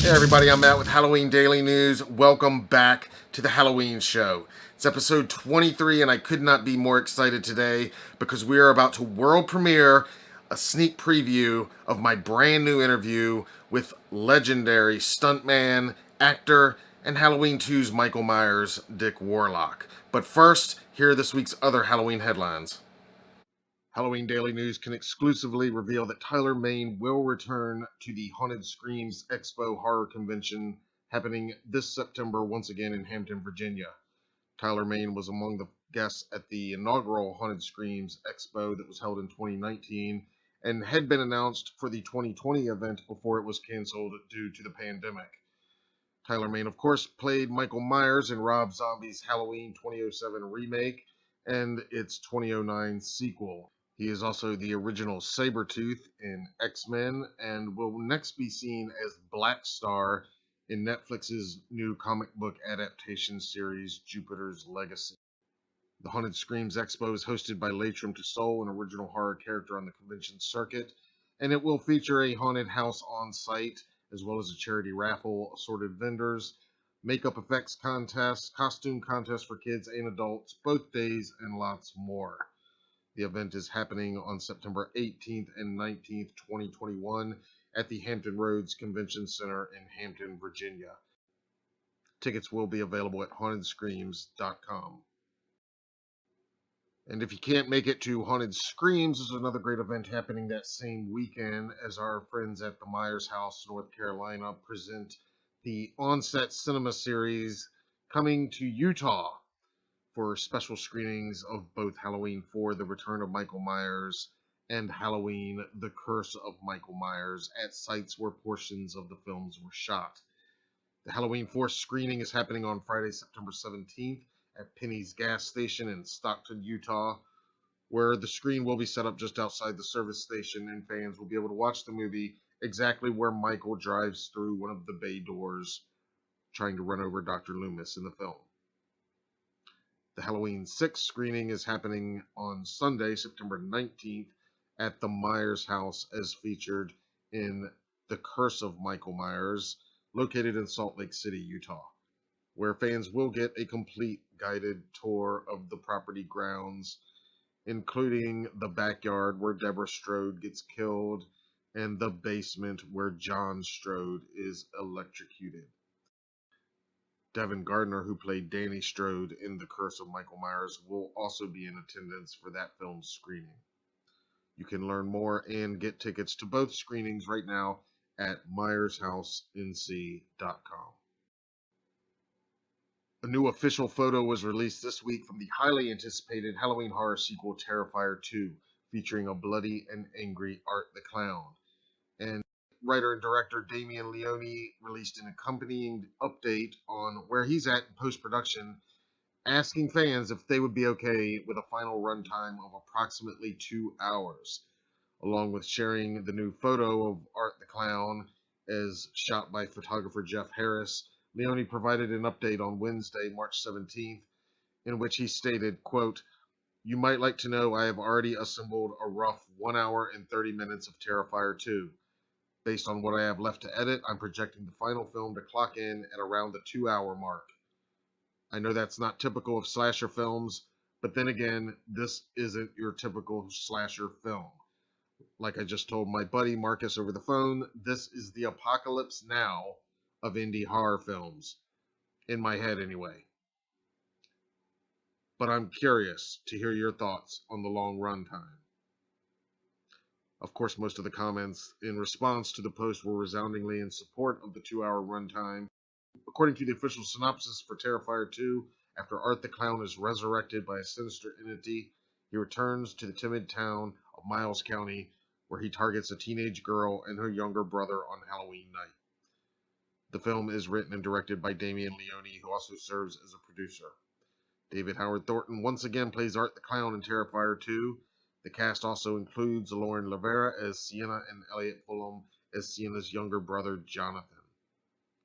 Hey everybody, I'm Matt with Halloween Daily News. Welcome back to the Halloween show. It's episode 23 and I could not be more excited today because we are about to world premiere a sneak preview of my brand new interview with legendary stuntman, actor, and Halloween 2's Michael Myers, Dick Warlock. But first, here are this week's other Halloween headlines. Halloween Daily News can exclusively reveal that Tyler Mane will return to the Haunted Screams Expo horror convention happening this September once again in Hampton, Virginia. Tyler Mane was among the guests at the inaugural Haunted Screams Expo that was held in 2019 and had been announced for the 2020 event before it was canceled due to the pandemic. Tyler Mane, of course, played Michael Myers in Rob Zombie's Halloween 2007 remake and its 2009 sequel. He is also the original Sabretooth in X-Men and will next be seen as Black Star in Netflix's new comic book adaptation series, Jupiter's Legacy. The Haunted Screams Expo is hosted by Latrim to Soul, an original horror character on the convention circuit, and it will feature a haunted house on site, as well as a charity raffle, assorted vendors, makeup effects contests, costume contests for kids and adults, both days, and lots more. The event is happening on September 18th and 19th, 2021 at the Hampton Roads Convention Center in Hampton, Virginia. Tickets will be available at hauntedscreams.com. And if you can't make it to Haunted Screams, there's another great event happening that same weekend as our friends at the Myers House, North Carolina, present the Onset Cinema Series coming to Utah for special screenings of both Halloween 4, The Return of Michael Myers, and Halloween, The Curse of Michael Myers at sites where portions of the films were shot. The Halloween 4 screening is happening on Friday, September 17th at Penny's gas station in Stockton, Utah, where the screen will be set up just outside the service station and fans will be able to watch the movie exactly where Michael drives through one of the bay doors trying to run over Dr. Loomis in the film. The Halloween 6 screening is happening on Sunday, September 19th at the Myers House as featured in The Curse of Michael Myers, located in Salt Lake City, Utah, where fans will get a complete guided tour of the property grounds, including the backyard where Deborah Strode gets killed and the basement where John Strode is electrocuted. Devin Gardner, who played Danny Strode in The Curse of Michael Myers, will also be in attendance for that film's screening. You can learn more and get tickets to both screenings right now at MyersHouseNC.com. A new official photo was released this week from the highly anticipated Halloween horror sequel Terrifier 2, featuring a bloody and angry Art the Clown. And writer and director Damien Leone released an accompanying update on where he's at in post-production, asking fans if they would be okay with a final runtime of approximately 2 hours. Along with sharing the new photo of Art the Clown as shot by photographer Jeff Harris, Leone provided an update on Wednesday, March 17th, in which he stated, quote, "You might like to know I have already assembled a rough 1 hour and 30 minutes of Terrifier 2. Based on what I have left to edit, I'm projecting the final film to clock in at around the 2-hour mark. I know that's not typical of slasher films, but then again, this isn't your typical slasher film. Like I just told my buddy Marcus over the phone, this is the apocalypse now of indie horror films. In my head, anyway. But I'm curious to hear your thoughts on the long runtime." Of course, most of the comments in response to the post were resoundingly in support of the 2-hour runtime. According to the official synopsis for Terrifier 2, after Art the Clown is resurrected by a sinister entity, he returns to the timid town of Miles County, where he targets a teenage girl and her younger brother on Halloween night. The film is written and directed by Damien Leone, who also serves as a producer. David Howard Thornton once again plays Art the Clown in Terrifier 2. The cast also includes Lauren Lavera as Sienna and Elliot Fulham as Sienna's younger brother, Jonathan.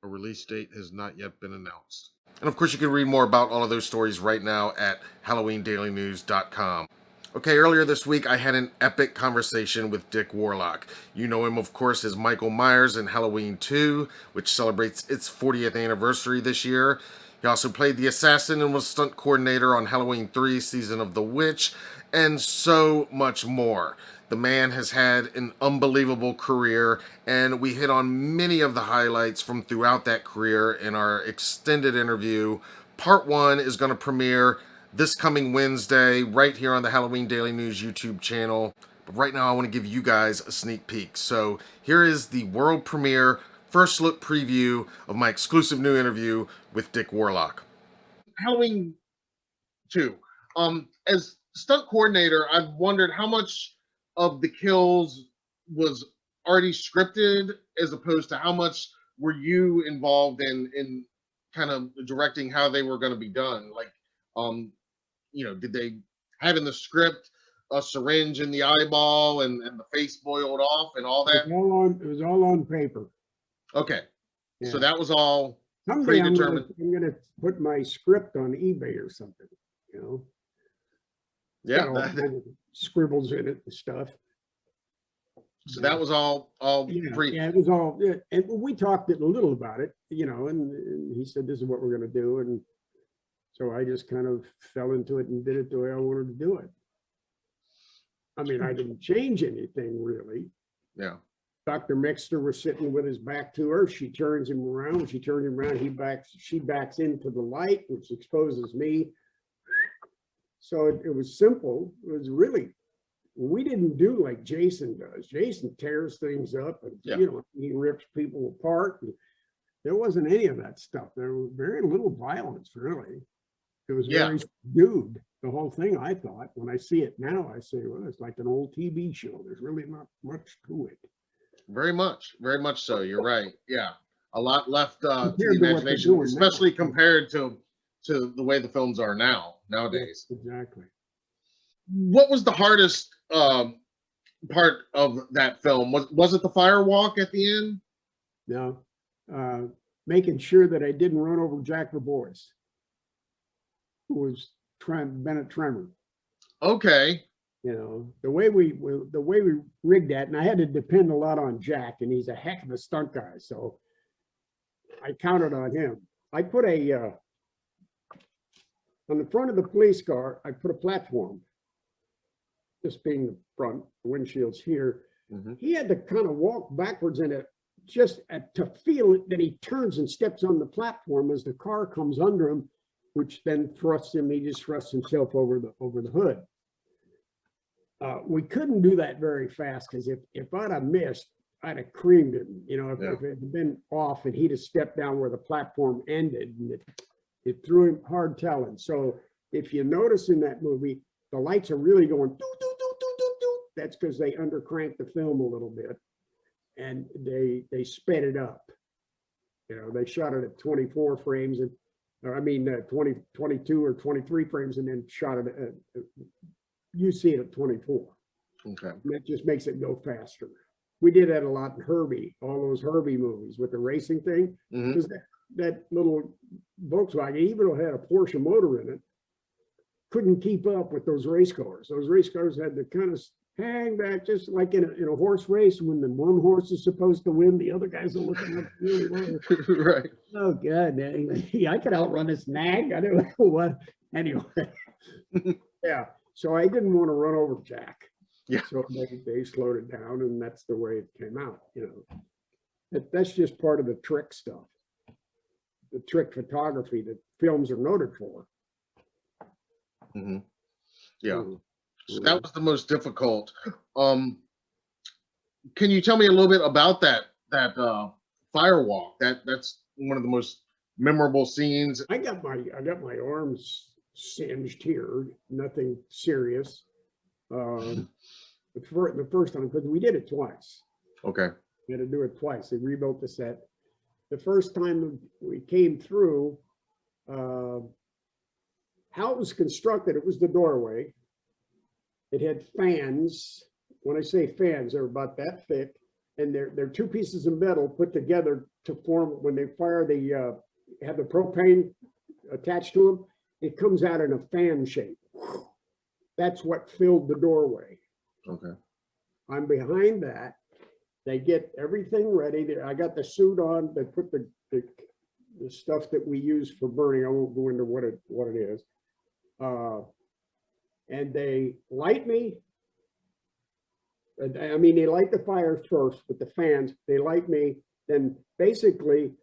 A release date has not yet been announced. And of course, you can read more about all of those stories right now at HalloweenDailyNews.com. Okay, earlier this week I had an epic conversation with Dick Warlock. You know him, of course, as Michael Myers in Halloween 2, which celebrates its 40th anniversary this year. He also played the assassin and was stunt coordinator on Halloween 3, Season of the Witch, and so much more. The man has had an unbelievable career, and we hit on many of the highlights from throughout that career in our extended interview. Part 1 is going to premiere this coming Wednesday right here on the Halloween Daily News YouTube channel. But right now I want to give you guys a sneak peek. So here is the world premiere first look preview of my exclusive new interview with Dick Warlock. Halloween 2. As stunt coordinator, I've wondered how much of the kills was already scripted as opposed to how much were you involved in kind of directing how they were going to be done. Like, did they have in the script a syringe in the eyeball and the face boiled off and all that? It was all on paper. Okay. Yeah. So that was all someday predetermined. I'm gonna put my script on eBay or something, Yeah. Got all kinds of scribbles in it and stuff. So that was all yeah, it was all, and we talked a little about it, and he said, this is what we're going to do. And so I just kind of fell into it and did it the way I wanted to do it. I mean, I didn't change anything really. Yeah. Dr. Mixter was sitting with his back to her. She turns him around. When she turns him around, she backs into the light, which exposes me. So it was simple. It was really, we didn't do like Jason does. Jason tears things up and, he rips people apart. And there wasn't any of that stuff. There was very little violence, really. It was very subdued, the whole thing, I thought. When I see it now, I say, well, it's like an old TV show. There's really not much to it. Very much so. You're right. Yeah. A lot left to the imagination, especially compared to the way the films are nowadays. Yes, exactly. What was the hardest part of that film? Was it the Firewalk at the end? No. Making sure that I didn't run over Jack LaBoyce, who was Bennett Tremor. Okay. The way we rigged that, and I had to depend a lot on Jack, and he's a heck of a stunt guy, so I counted on him. I put on the front of the police car, I put a platform, just being the front, the windshield's here. Mm-hmm. He had to kind of walk backwards in it just to feel it, that he turns and steps on the platform as the car comes under him, which then thrusts him. He just thrusts himself over the hood. We couldn't do that very fast, because if I'd have missed, I'd have creamed him. If it had been off and he'd have stepped down where the platform ended, and it threw him hard telling. So if you notice in that movie, the lights are really going doo, doo, doo, doo, doo, doo. That's because they undercranked the film a little bit, and they sped it up. They shot it at 24 frames, 20, 22 or 23 frames, and then shot it at, you see it at 24. Okay. And that just makes it go faster. We did that a lot in Herbie, all those Herbie movies with the racing thing. Because that little Volkswagen, even though it had a Porsche motor in it, couldn't keep up with those race cars. Those race cars had to kind of hang back, just like in a horse race, when the one horse is supposed to win, the other guys are looking up really low. Right. Oh God, I could outrun this nag. I don't know what. Anyway, yeah. So I didn't want to run over Jack. Yeah. So they slowed it down, and that's the way it came out. That's just part of the trick stuff, the trick photography that films are noted for. Mm-hmm. Yeah. So that was the most difficult. Can you tell me a little bit about that Firewalk? That's one of the most memorable scenes. I got my arms singed here. Nothing serious. The first time, because we did it twice. Okay. We had to do it twice. They rebuilt the set. The first time we came through, how it was constructed, it was the doorway. It had fans. When I say fans, they're about that thick, and they're two pieces of metal put together to form, when they fire, they have the propane attached to them. It comes out in a fan shape. that's what filled the doorway. Okay. I'm behind that. They get everything ready. I got the suit on. They put the stuff that we use for burning. I won't go into what it is. And they light me. I mean, they light the fires first with the fans. They light me. Then basically,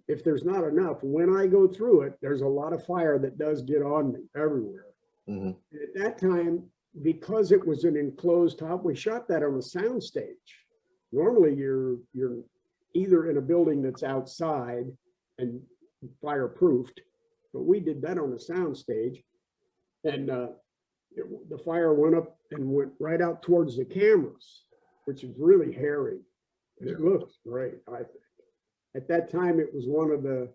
if there's not enough, when I go through it, there's a lot of fire that does get on me everywhere. Mm-hmm. At that time, because it was an enclosed top, we shot that on a sound stage. Normally, you're either in a building that's outside and fireproofed, but we did that on a sound stage, and the fire went up and went right out towards the cameras, which is really hairy. It looks great, I think. At that time, it was one of the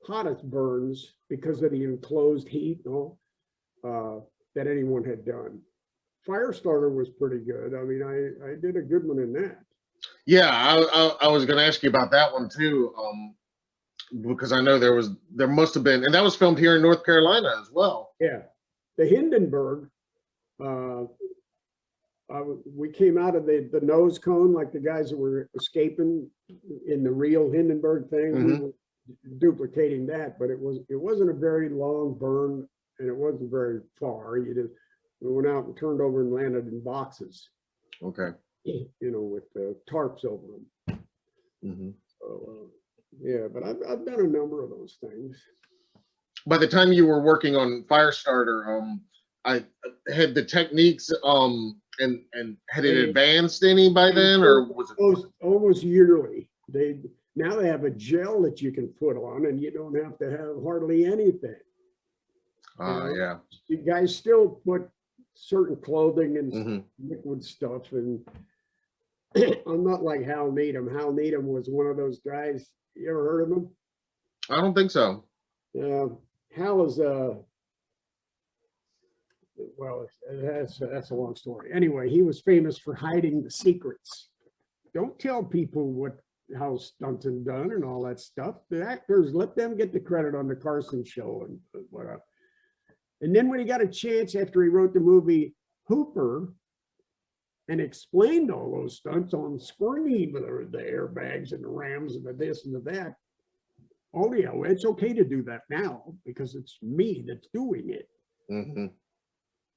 hottest burns because of the enclosed heat and all that anyone had done. Firestarter was pretty good. I mean, I did a good one in that. Yeah, I was going to ask you about that one too, because I know there must have been, and that was filmed here in North Carolina as well. Yeah, the Hindenburg. We came out of the nose cone like the guys that were escaping in the real Hindenburg thing. Mm-hmm. We were duplicating that, but it wasn't a very long burn, and it wasn't very far. We went out and turned over and landed in boxes. Okay. You know, with the tarps over them. Mm-hmm. So, yeah, but I've done a number of those things. By the time you were working on Firestarter, I had the techniques and had it advanced any by then, or was it almost yearly? Now they have a gel that you can put on, and you don't have to have hardly anything. Yeah. You guys still put certain clothing and mm-hmm. liquid stuff, and I'm not like Hal Needham. Hal Needham was one of those guys. You ever heard of him? I don't think so. Hal is well, that's a long story. Anyway, he was famous for hiding the secrets. Don't tell people how stunts and done and all that stuff. The actors, let them get the credit on the Carson show and whatever. And then when he got a chance after he wrote the movie Hooper and explained all those stunts on screen with the airbags and the rams and the this and the that, oh yeah, well, it's okay to do that now because it's me that's doing it. Mm-hmm.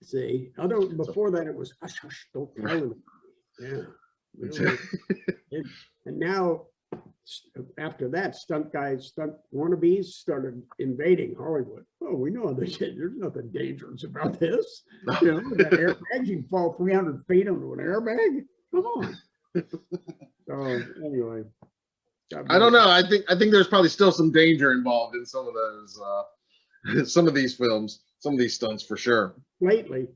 See, before that it was hush, hush, don't tell him. Yeah. And now, after that, stunt wannabes started invading Hollywood. Oh, we know there's nothing dangerous about this. You know, that airbag, you can fall 300 feet into an airbag. Come on. So anyway, I don't know. I think there's probably still some danger involved in some of those, some of these films, some of these stunts for sure. Lately,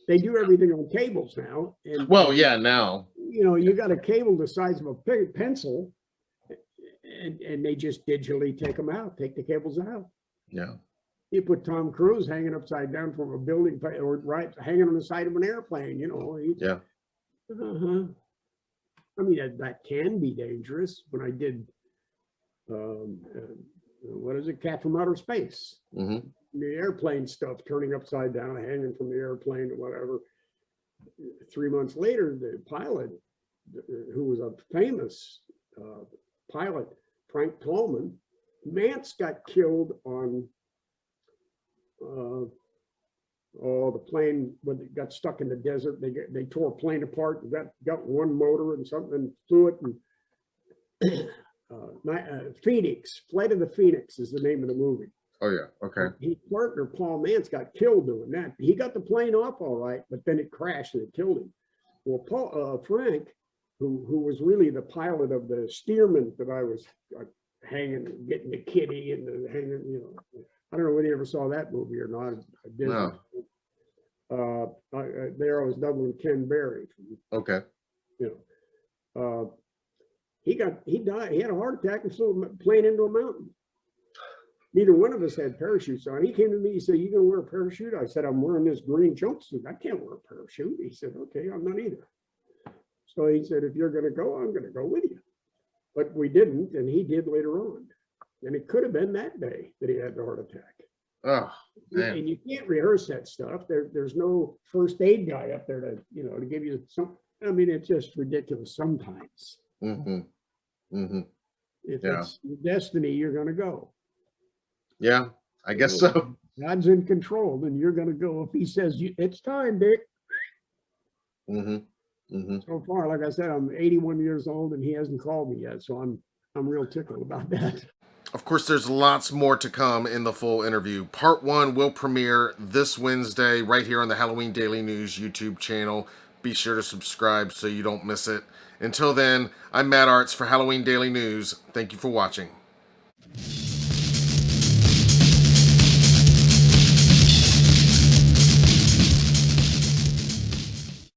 they do everything on cables now. And well, yeah, now. You know, you got a cable the size of a pencil, and they just digitally take the cables out. Yeah. You put Tom Cruise hanging upside down from a building or hanging on the side of an airplane, you know. Yeah. I mean, that can be dangerous. When I did, what is it, Cat from Outer Space? Mm-hmm. The airplane stuff, turning upside down, hanging from the airplane or whatever. 3 months later, the pilot, who was a famous pilot, Frank Tolman, Mance got killed on the plane when it got stuck in the desert. They tore a plane apart and got one motor and something, flew it. And Phoenix, Flight of the Phoenix is the name of the movie. Oh yeah, okay. His partner Paul Mance got killed doing that. He got the plane off all right, but then it crashed and it killed him. Well, Frank, who was really the pilot of the Stearman that I was hanging, getting the kitty and the hanging, you know. I don't know whether you ever saw that movie or not. I did. No. There I was doubling Ken Berry. Okay. You know, he died. He had a heart attack and flew a plane into a mountain. Neither one of us had parachutes on. He came to me, he said, "You gonna wear a parachute?" I said, "I'm wearing this green jumpsuit. I can't wear a parachute." He said, "Okay, I'm not either." So he said, "If you're gonna go, I'm gonna go with you." But we didn't, and he did later on. And it could have been that day that he had the heart attack. Oh, man. And you can't rehearse that stuff. There's no first aid guy up there to, to give you some. I mean, it's just ridiculous sometimes. Mm-hmm. Mm-hmm. If Yeah. it's your destiny, you're going to go. Yeah, I guess so. God's in control, then you're going to go. If he says, it's time, Dick. Mm-hmm. Mm-hmm. So far, like I said, I'm 81 years old and he hasn't called me yet. So I'm real tickled about that. Of course, there's lots more to come in the full interview. Part 1 will premiere this Wednesday right here on the Halloween Daily News YouTube channel. Be sure to subscribe so you don't miss it. Until then, I'm Matt Arts for Halloween Daily News. Thank you for watching.